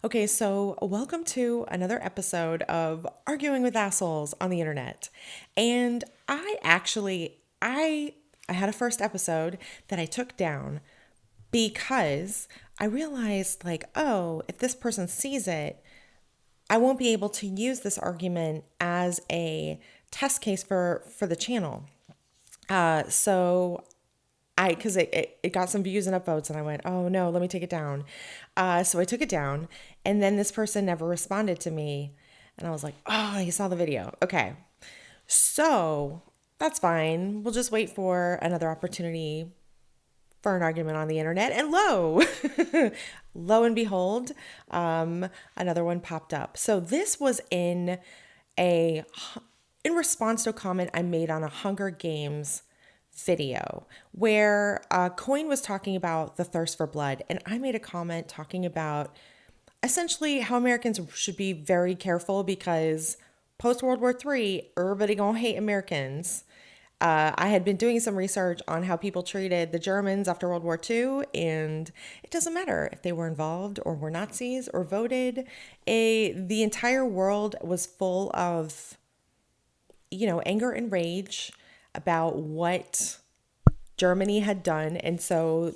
Okay, so welcome to another episode of Arguing with Assholes on the Internet. And I had a first episode that I took down because I realized oh, if this person sees it, I won't be able to use this argument as a test case for the channel. So because it got some views and upvotes, and I went, oh no, let me take it down. So I took it down, and then this person never responded to me, and I was like, oh, he saw the video. Okay, so that's fine. We'll just wait for another opportunity for an argument on the internet, and lo and behold, another one popped up. So this was a in response to a comment I made on a Hunger Games video where Coin was talking about the thirst for blood, and I made a comment talking about essentially how Americans should be very careful because post World War III, everybody gonna hate Americans. I had been doing some research on how people treated the Germans after World War II, and it doesn't matter if they were involved or were Nazis or voted. The entire world was full of, anger and rage about what Germany had done, and so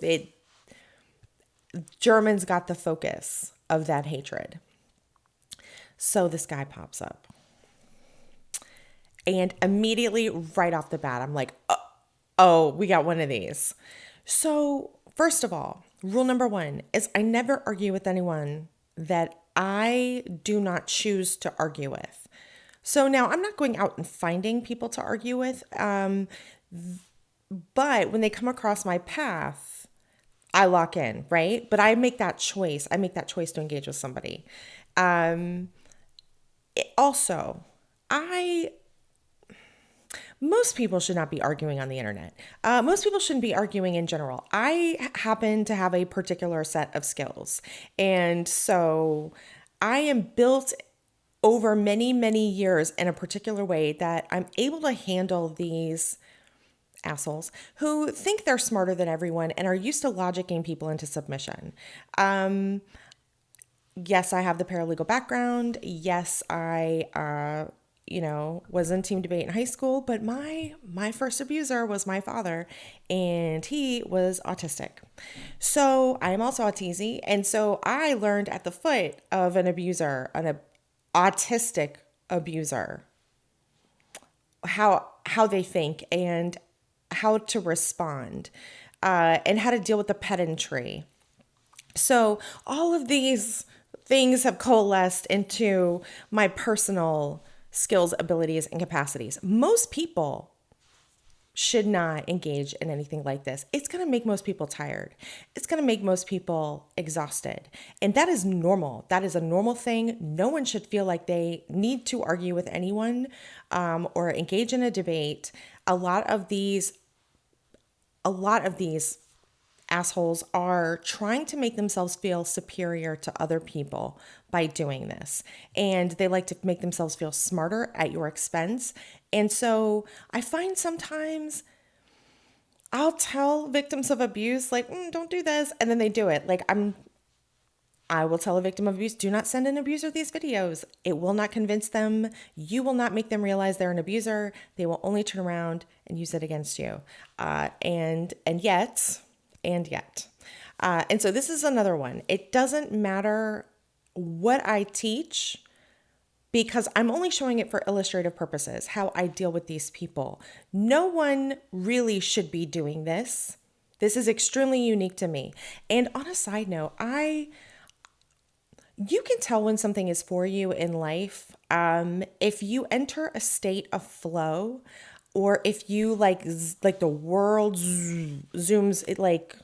Germans got the focus of that hatred. So this guy pops up. And immediately, right off the bat, I'm like, oh, we got one of these. So, first of all, rule number one is I never argue with anyone that I do not choose to argue with. So now I'm not going out and finding people to argue with, but when they come across my path, I lock in, right? But I make that choice. I make that choice to engage with somebody. Also, I most people should not be arguing on the internet. Most people shouldn't be arguing in general. I happen to have a particular set of skills. And so I am built over many, many years in a particular way that I'm able to handle these assholes who think they're smarter than everyone and are used to logicking people into submission. Yes, I have the paralegal background. Yes, I was in team debate in high school, but my first abuser was my father, and he was autistic. So I am also autistic, and so I learned at the foot of an autistic abuser, how they think and how to respond, and how to deal with the pedantry. So all of these things have coalesced into my personal skills, abilities, and capacities. Most people should not engage in anything like this. It's going to make most people tired. It's going to make most people exhausted. And that is normal. That is a normal thing. No one should feel like they need to argue with anyone, or engage in a debate. A lot of these assholes are trying to make themselves feel superior to other people by doing this. And they like to make themselves feel smarter at your expense. And so I find sometimes I'll tell victims of abuse, don't do this. And then they do it. I will tell a victim of abuse, do not send an abuser these videos. It will not convince them. You will not make them realize they're an abuser. They will only turn around and use it against you. And so this is another one. It doesn't matter what I teach because I'm only showing it for illustrative purposes, how I deal with these people. No one really should be doing this. This is extremely unique to me. And on a side note, you can tell when something is for you in life, if you enter a state of flow, or if you like the world zooms, it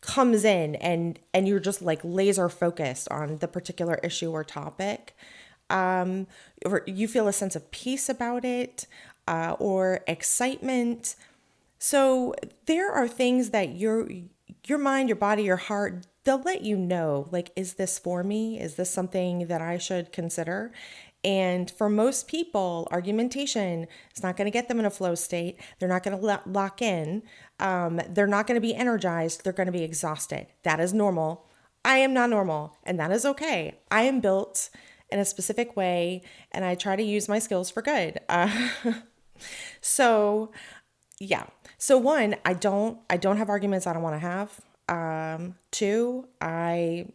comes in and you're just laser focused on the particular issue or topic, or you feel a sense of peace about it, or excitement. So there are things that your mind, your body, your heart, they'll let you know, is this for me? Is this something that I should consider? And for most people, argumentation is not going to get them in a flow state. They're not going to lock in. They're not going to be energized. They're going to be exhausted. That is normal. I am not normal, and that is okay. I am built in a specific way, and I try to use my skills for good. So yeah. So one, I don't have arguments I don't want to have. Two, I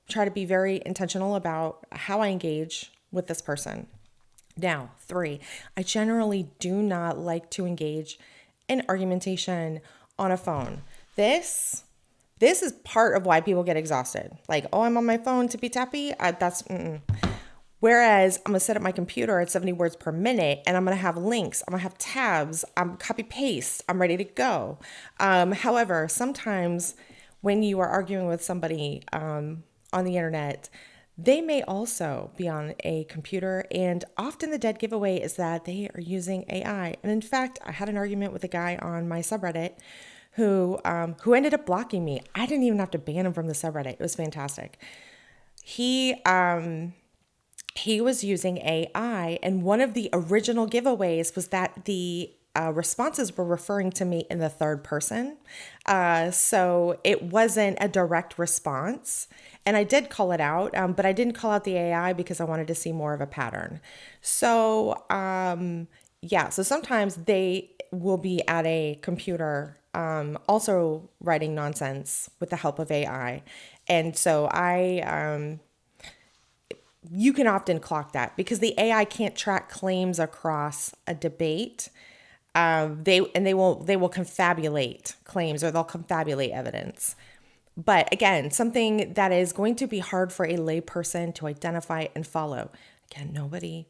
try to be very intentional about how I engage with this person. Now, three, I generally do not like to engage in argumentation on a phone. This is part of why people get exhausted. Like, oh, I'm on my phone tippy tappy. That's Whereas I'm gonna set up my computer at 70 words per minute, and I'm gonna have links, I'm gonna have tabs, I'm copy paste, I'm ready to go. However, sometimes when you are arguing with somebody on the internet, they may also be on a computer, and often the dead giveaway is that they are using AI. And in fact, I had an argument with a guy on my subreddit who ended up blocking me. I didn't even have to ban him from the subreddit. It was fantastic. He was using AI, and one of the original giveaways was that the responses were referring to me in the third person. So it wasn't a direct response. And I did call it out, but I didn't call out the AI because I wanted to see more of a pattern. So, yeah, so sometimes they will be at a computer also writing nonsense with the help of AI. And so you can often clock that because the AI can't track claims across a debate. They will confabulate claims, or they'll confabulate evidence. But again, something that is going to be hard for a layperson to identify and follow. Again, you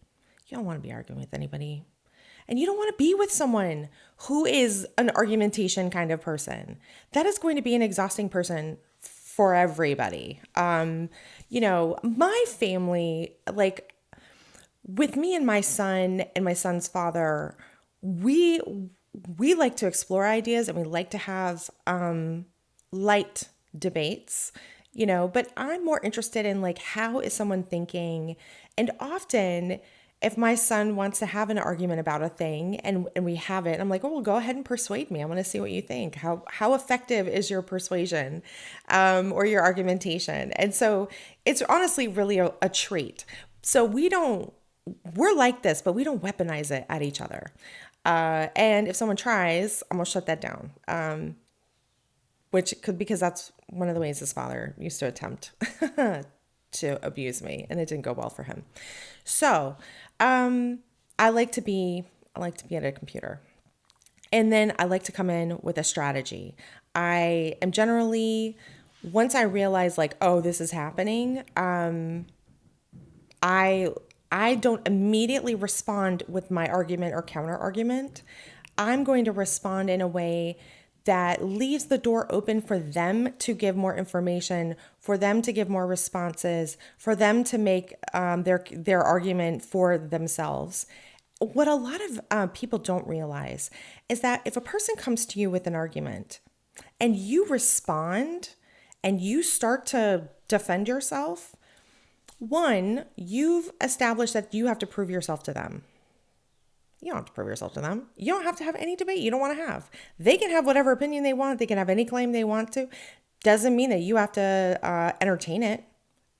don't want to be arguing with anybody. And you don't want to be with someone who is an argumentation kind of person. That is going to be an exhausting person for everybody. My family, like with me and my son's father, we we like to explore ideas, and we like to have light debates, but I'm more interested in like how is someone thinking. And often if my son wants to have an argument about a thing and we have it, I'm like, oh, well, go ahead and persuade me. I want to see what you think. How effective is your persuasion or your argumentation? And so it's honestly really a treat. So we're like this, but we don't weaponize it at each other. And if someone tries, I'm gonna shut that down. Which could, because that's one of the ways his father used to attempt to abuse me, and it didn't go well for him. So, I like to be at a computer, and then I like to come in with a strategy. I am generally, once I realize like, oh, this is happening, I I don't immediately respond with my argument or counter argument. I'm going to respond in a way that leaves the door open for them to give more information, for them to give more responses, for them to make their argument for themselves. What a lot of people don't realize is that if a person comes to you with an argument and you respond and you start to defend yourself, one, you've established that you have to prove yourself to them. You don't have to prove yourself to them. You don't have to have any debate you don't want to have. They can have whatever opinion they want. They can have any claim they want to. Doesn't mean that you have to entertain it.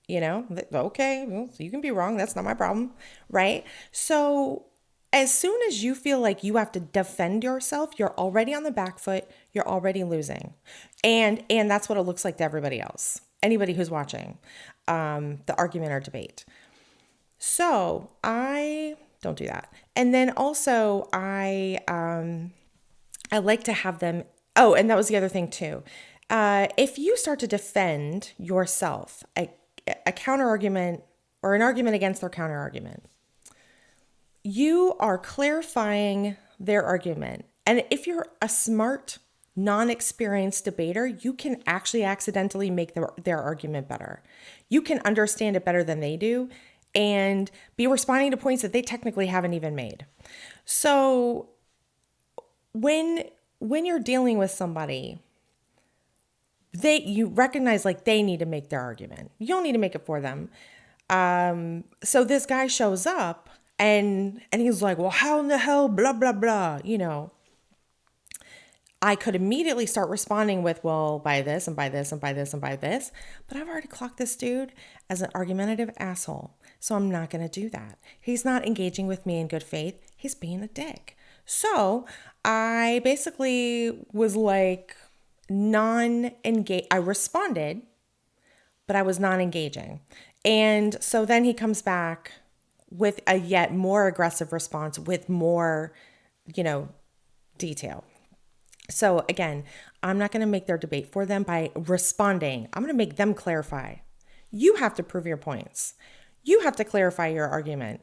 Okay, well, you can be wrong. That's not my problem. Right? So as soon as you feel like you have to defend yourself, you're already on the back foot. You're already losing. And that's what it looks like to everybody else. Anybody who's watching the argument or debate. So I don't do that. And then also I like to have them. Oh, and that was the other thing too. If you start to defend yourself, a counter argument or an argument against their counter argument, you are clarifying their argument. And if you're a smart, non-experienced debater, you can actually accidentally make their argument better. You can understand it better than they do and be responding to points that they technically haven't even made. So when you're dealing with somebody, you recognize like they need to make their argument. You don't need to make it for them. So this guy shows up and he's like, well, how in the hell, blah, blah, blah, I could immediately start responding with, well, by this and by this and by this and by this. But I've already clocked this dude as an argumentative asshole. So I'm not going to do that. He's not engaging with me in good faith. He's being a dick. So I basically was like non-engaged. I responded, but I was non-engaging. And so then he comes back with a yet more aggressive response with more, detail. So again, I'm not going to make their debate for them by responding. I'm going to make them clarify. You have to prove your points. You have to clarify your argument.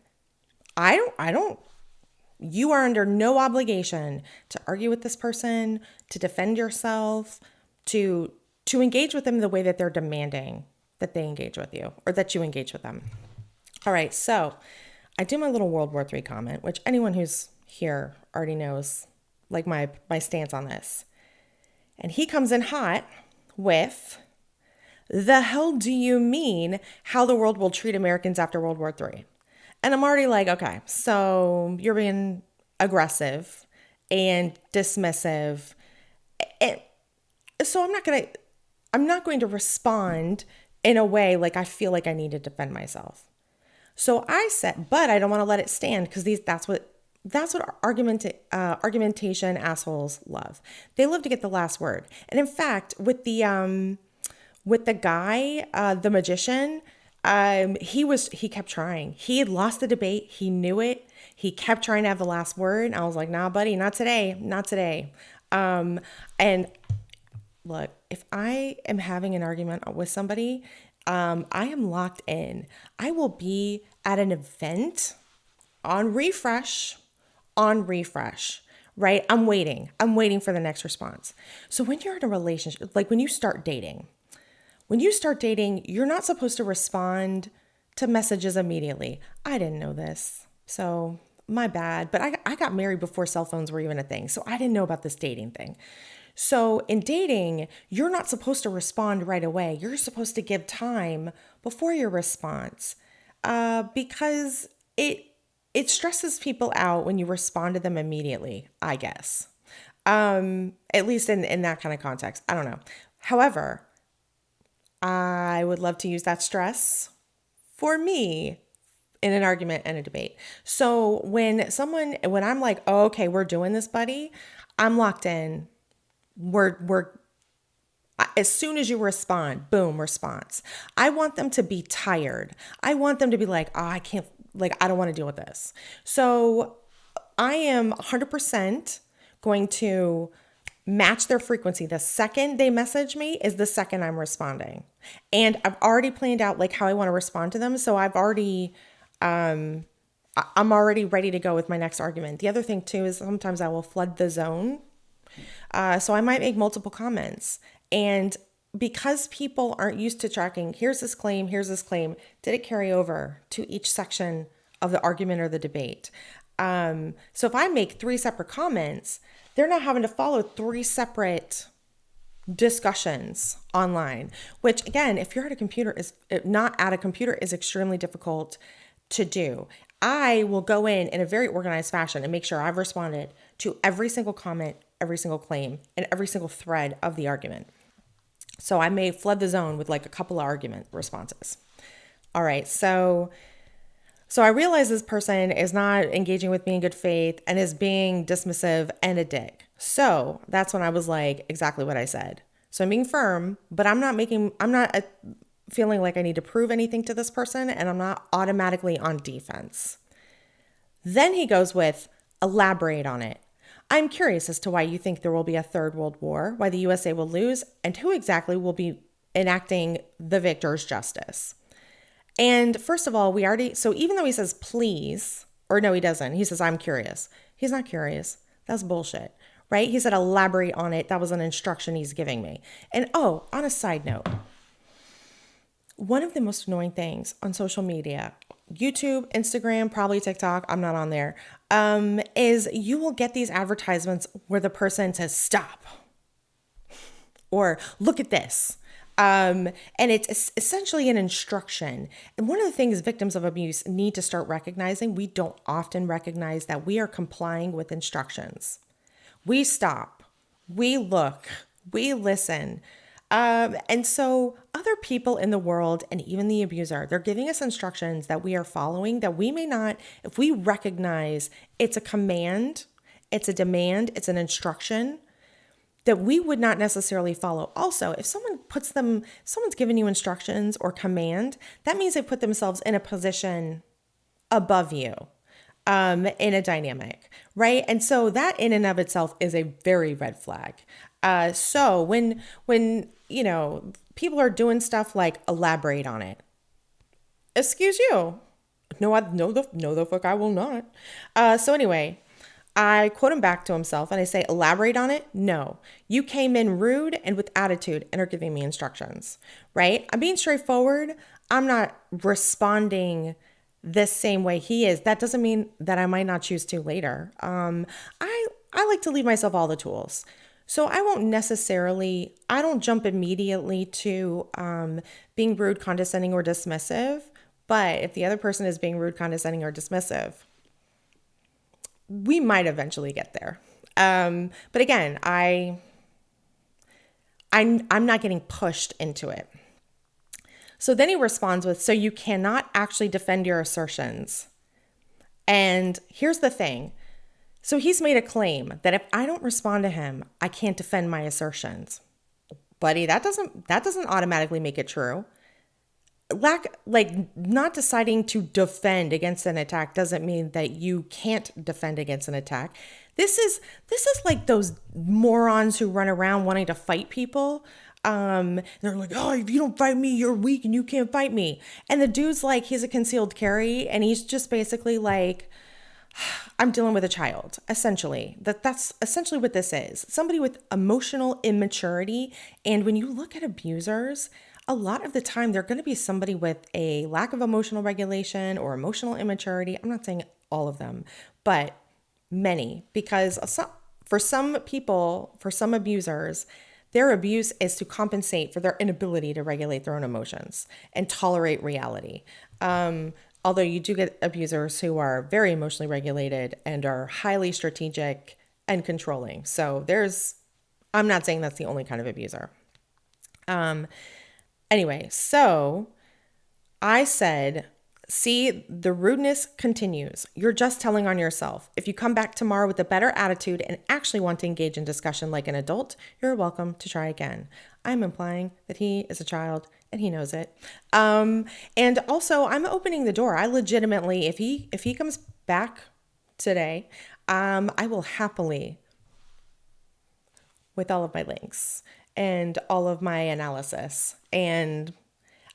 You are under no obligation to argue with this person, to defend yourself, to engage with them the way that they're demanding that they engage with you or that you engage with them. All right, so I do my little World War III comment, which anyone who's here already knows, like my stance on this. And he comes in hot with, the hell do you mean how the world will treat Americans after World War III? And I'm already like, okay, so you're being aggressive and dismissive. And so I'm not going to respond in a way like I feel like I need to defend myself. So I said, but I don't want to let it stand because that's what argumentation assholes love. They love to get the last word. And in fact, with the guy, the magician, he kept trying. He had lost the debate. He knew it. He kept trying to have the last word. I was like, nah, buddy, not today. Not today. And look, if I am having an argument with somebody, I am locked in. I will be at an event on refresh, right? I'm waiting for the next response. So when you're in a relationship, like when you start dating, you're not supposed to respond to messages immediately. I didn't know this, so my bad. But I got married before cell phones were even a thing, so I didn't know about this dating thing. So in dating, you're not supposed to respond right away. You're supposed to give time before your response because it stresses people out when you respond to them immediately, I guess. At least in that kind of context. I don't know. However, I would love to use that stress for me in an argument and a debate. So when I'm like, oh, okay, we're doing this, buddy, I'm locked in. We're as soon as you respond, boom, response. I want them to be tired. I want them to be like, oh, I can't, like, I don't want to deal with this. So I am 100% going to match their frequency. The second they message me is the second I'm responding. And I've already planned out like how I want to respond to them. So I'm already ready to go with my next argument. The other thing too is sometimes I will flood the zone. So I might make multiple comments. And because people aren't used to tracking, here's this claim, did it carry over to each section of the argument or the debate? So if I make 3 separate comments, they're not having to follow 3 separate discussions online, which again, if you're at a computer is extremely difficult to do. I will go in a very organized fashion and make sure I've responded to every single comment, every single claim, and every single thread of the argument. So I may flood the zone with like a couple of argument responses. All right, so I realize this person is not engaging with me in good faith and is being dismissive and a dick. So that's when I was like exactly what I said. So I'm being firm, but I'm not feeling like I need to prove anything to this person, and I'm not automatically on defense. Then he goes with, elaborate on it. I'm curious as to why you think there will be a third world war, why the USA will lose, and who exactly will be enacting the victor's justice. And first of all, so even though he says please, or no, he doesn't. He says, I'm curious. He's not curious. That's bullshit, right? He said, elaborate on it. That was an instruction he's giving me. And on a side note, one of the most annoying things on social media, YouTube, Instagram, probably TikTok, I'm not on there, is you will get these advertisements where the person says, stop, or look at this. And it's essentially an instruction. And one of the things victims of abuse need to start recognizing, we don't often recognize that we are complying with instructions. We stop. We look, we listen. And so other people in the world and even the abuser, they're giving us instructions that we are following that we may not, if we recognize it's a command, it's a demand, it's an instruction that we would not necessarily follow. Also, if someone's given you instructions or command, that means they put themselves in a position above you in a dynamic, right? And so that in and of itself is a very red flag. So when people are doing stuff like elaborate on it, excuse you, no the fuck I will not. So anyway, I quote him back to himself and I say, elaborate on it? No. You came in rude and with attitude and are giving me instructions, right? I'm being straightforward. I'm not responding this same way he is. That doesn't mean that I might not choose to later. I like to leave myself all the tools. So I don't jump immediately to being rude, condescending, or dismissive. But if the other person is being rude, condescending, or dismissive, we might eventually get there. But again, I'm not getting pushed into it. So then he responds with, so you cannot actually defend your assertions. And here's the thing. So he's made a claim that if I don't respond to him, I can't defend my assertions. Buddy, that doesn't automatically make it true. Not deciding to defend against an attack doesn't mean that you can't defend against an attack. This is like those morons who run around wanting to fight people. They're like, oh, if you don't fight me, you're weak and you can't fight me. And the dude's like, he's a concealed carry, and he's just basically like, I'm dealing with a child, essentially. That's essentially what this is. Somebody with emotional immaturity. And when you look at abusers, a lot of the time they're going to be somebody with a lack of emotional regulation or emotional immaturity. I'm not saying all of them, but many, because for some people, for some abusers, their abuse is to compensate for their inability to regulate their own emotions and tolerate reality. Although you do get abusers who are very emotionally regulated and are highly strategic and controlling. So I'm not saying that's the only kind of abuser. Anyway, so I said, see, the rudeness continues. You're just telling on yourself. If you come back tomorrow with a better attitude and actually want to engage in discussion like an adult, you're welcome to try again. I'm implying that he is a child and he knows it. And also I'm opening the door. I legitimately, if he comes back today, I will happily, with all of my links and all of my analysis, and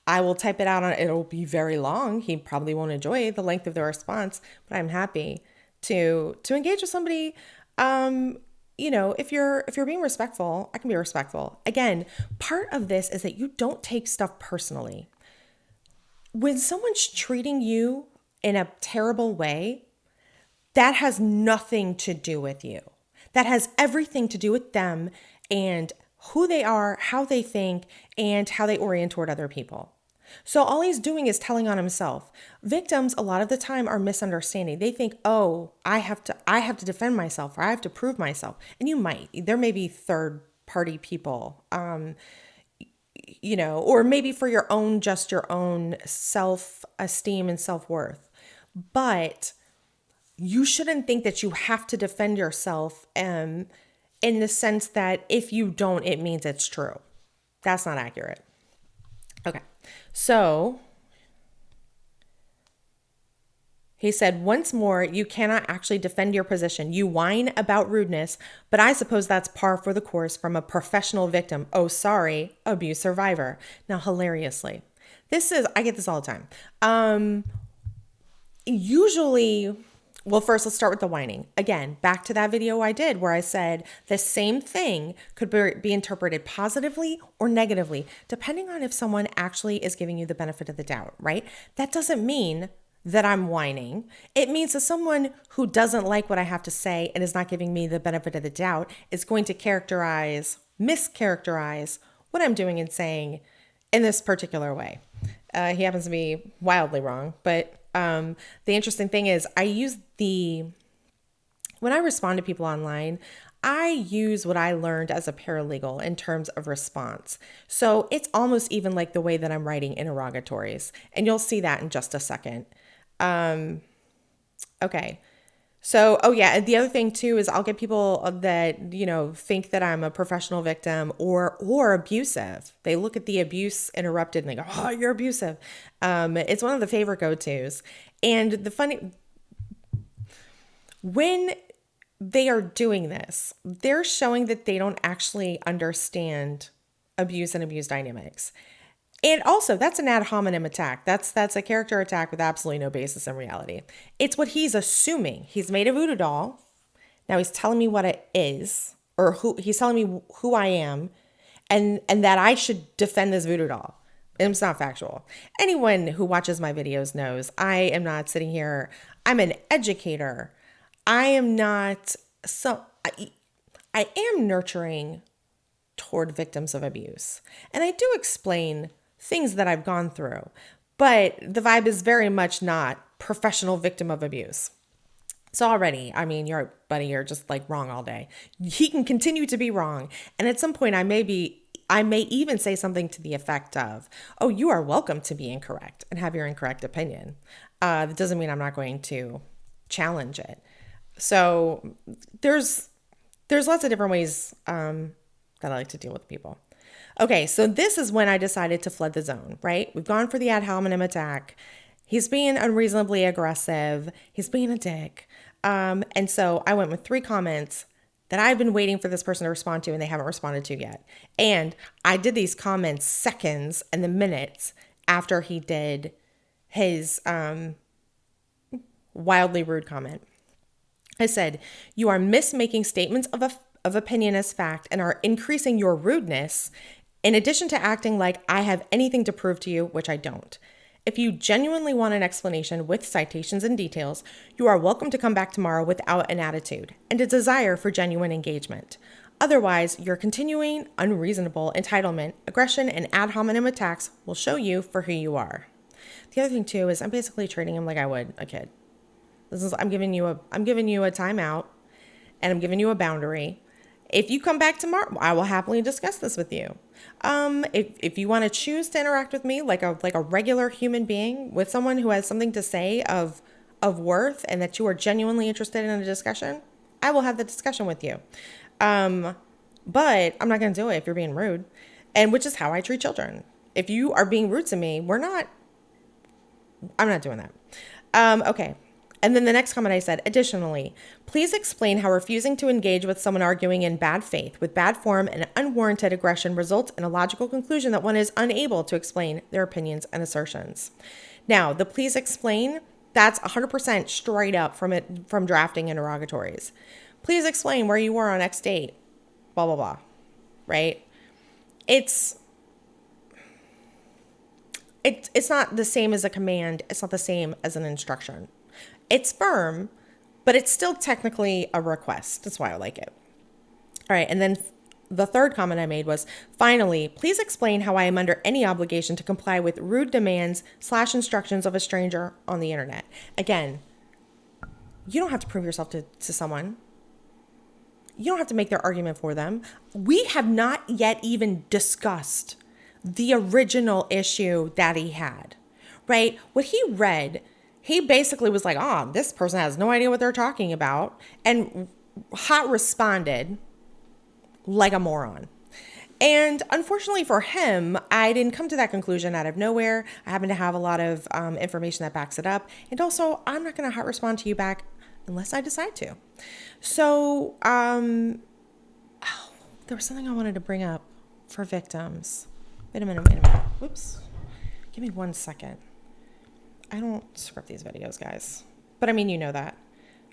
I will type it out it'll be very long. He probably won't enjoy the length of the response, but I'm happy to engage with somebody. If you're being respectful, I can be respectful. Again, part of this is that you don't take stuff personally. When someone's treating you in a terrible way, that has nothing to do with you. That has everything to do with them and who they are, how they think, and how they orient toward other people. So all he's doing is telling on himself. Victims a lot of the time are misunderstanding. They think, oh, I have to defend myself, or I have to prove myself. And you might. There may be third party people, or maybe for your own self-esteem and self-worth. But you shouldn't think that you have to defend yourself in the sense that if you don't, it means it's true. That's not accurate. Okay. So he said, once more, you cannot actually defend your position. You whine about rudeness, but I suppose that's par for the course from a professional victim. Oh, sorry, abuse survivor. Now, hilariously, I get this all the time. Usually, well, first, let's start with the whining. Again, back to that video I did where I said the same thing could be interpreted positively or negatively, depending on if someone actually is giving you the benefit of the doubt, right? That doesn't mean that I'm whining. It means that someone who doesn't like what I have to say and is not giving me the benefit of the doubt is going to mischaracterize what I'm doing and saying in this particular way. He happens to be wildly wrong, but the interesting thing is when I respond to people online, I use what I learned as a paralegal in terms of response. So it's almost even like the way that I'm writing interrogatories. And you'll see that in just a second. Okay. So, oh yeah, the other thing too is I'll get people that, think that I'm a professional victim or abusive. They look at the abuse interrupted and they go, "Oh, you're abusive." It's one of the favorite go-tos. And when they are doing this, they're showing that they don't actually understand abuse and abuse dynamics. And also, that's an ad hominem attack. That's a character attack with absolutely no basis in reality. It's what he's assuming. He's made a voodoo doll. Now he's telling me what it is, or he's telling me who I am, and that I should defend this voodoo doll. And it's not factual. Anyone who watches my videos knows I am not sitting here. I'm an educator. I am not I am nurturing toward victims of abuse. And I do explain things that I've gone through, but the vibe is very much not professional victim of abuse. So already, I mean, you're just like wrong all day. He can continue to be wrong. And at some point I may even say something to the effect of, "Oh, you are welcome to be incorrect and have your incorrect opinion." That doesn't mean I'm not going to challenge it. So there's lots of different ways that I like to deal with people. Okay, so this is when I decided to flood the zone, right? We've gone for the ad hominem attack. He's being unreasonably aggressive. He's being a dick. And so I went with 3 comments that I've been waiting for this person to respond to and they haven't responded to yet. And I did these comments seconds and the minutes after he did his wildly rude comment. I said, "You are mismaking statements of opinion as fact and are increasing your rudeness in addition to acting like I have anything to prove to you, which I don't. If you genuinely want an explanation with citations and details, you are welcome to come back tomorrow without an attitude and a desire for genuine engagement. Otherwise, your continuing unreasonable entitlement, aggression, and ad hominem attacks will show you for who you are." The other thing too is I'm basically treating him like I would a kid. I'm giving you a timeout and I'm giving you a boundary. If you come back tomorrow, I will happily discuss this with you. If you want to choose to interact with me like a regular human being, with someone who has something to say of worth and that you are genuinely interested in a discussion, I will have the discussion with you. But I'm not going to do it if you're being rude, and which is how I treat children. If you are being rude to me, I'm not doing that. Okay. And then the next comment I said, "Additionally, please explain how refusing to engage with someone arguing in bad faith with bad form and unwarranted aggression results in a logical conclusion that one is unable to explain their opinions and assertions." Now, the "please explain," that's 100% straight up from drafting interrogatories. Please explain where you were on X date, blah, blah, blah, right? It's not the same as a command. It's not the same as an instruction. It's firm, but it's still technically a request. That's why I like it. All right. And then the third comment I made was, "Finally, please explain how I am under any obligation to comply with rude demands / instructions of a stranger on the internet." Again, you don't have to prove yourself to someone. You don't have to make their argument for them. We have not yet even discussed the original issue that he had, right? What he read, he basically was like, "Oh, this person has no idea what they're talking about," and hot responded like a moron. And unfortunately for him, I didn't come to that conclusion out of nowhere. I happen to have a lot of information that backs it up. And also, I'm not going to hot respond to you back unless I decide to. So, there was something I wanted to bring up for victims. Wait a minute. Whoops. Give me 1 second. I don't script these videos, guys. But I mean, you know that.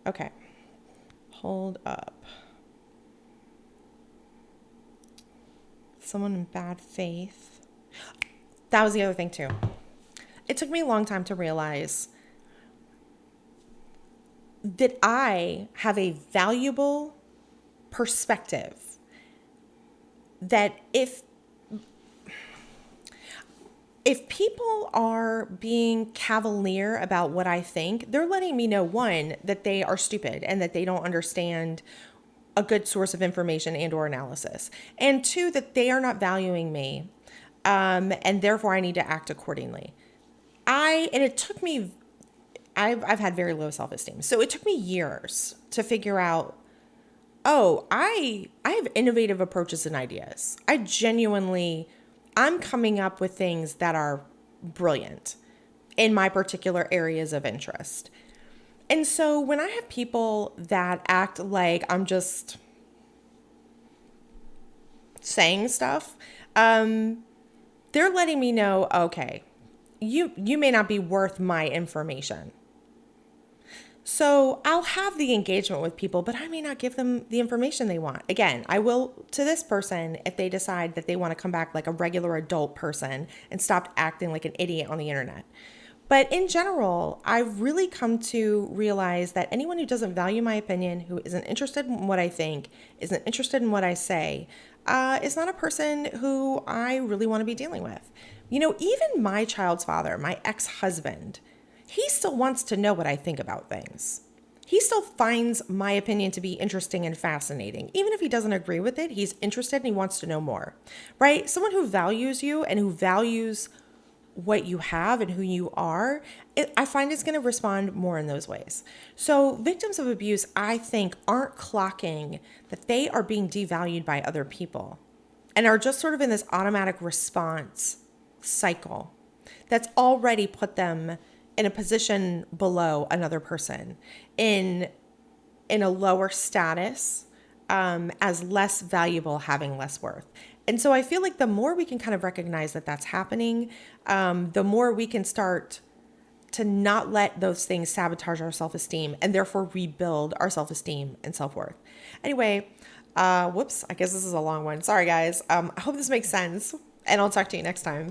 Okay. Hold up. Someone in bad faith. That was the other thing, too. It took me a long time to realize that I have a valuable perspective that if people are being cavalier about what I think, they're letting me know, one, that they are stupid and that they don't understand a good source of information and or analysis. And two, that they are not valuing me. And therefore I need to act accordingly. And it took me, I've had very low self-esteem. So it took me years to figure out, oh, I have innovative approaches and ideas. I'm coming up with things that are brilliant in my particular areas of interest. And so when I have people that act like I'm just saying stuff, they're letting me know, okay, you may not be worth my information. So I'll have the engagement with people, but I may not give them the information they want. Again, I will to this person if they decide that they want to come back like a regular adult person and stop acting like an idiot on the internet. But in general, I've really come to realize that anyone who doesn't value my opinion, who isn't interested in what I think, isn't interested in what I say, is not a person who I really want to be dealing with. You know, even my child's father, my ex-husband, he still wants to know what I think about things. He still finds my opinion to be interesting and fascinating. Even if he doesn't agree with it, he's interested and he wants to know more, right? Someone who values you and who values what you have and who you are, I find it's going to respond more in those ways. So victims of abuse, I think, aren't clocking that they are being devalued by other people and are just sort of in this automatic response cycle that's already put them in a position below another person in a lower status, as less valuable, having less worth. And so I feel like the more we can kind of recognize that that's happening, the more we can start to not let those things sabotage our self-esteem and therefore rebuild our self-esteem and self-worth. Anyway, whoops, I guess this is a long one. Sorry, guys. I hope this makes sense, and I'll talk to you next time.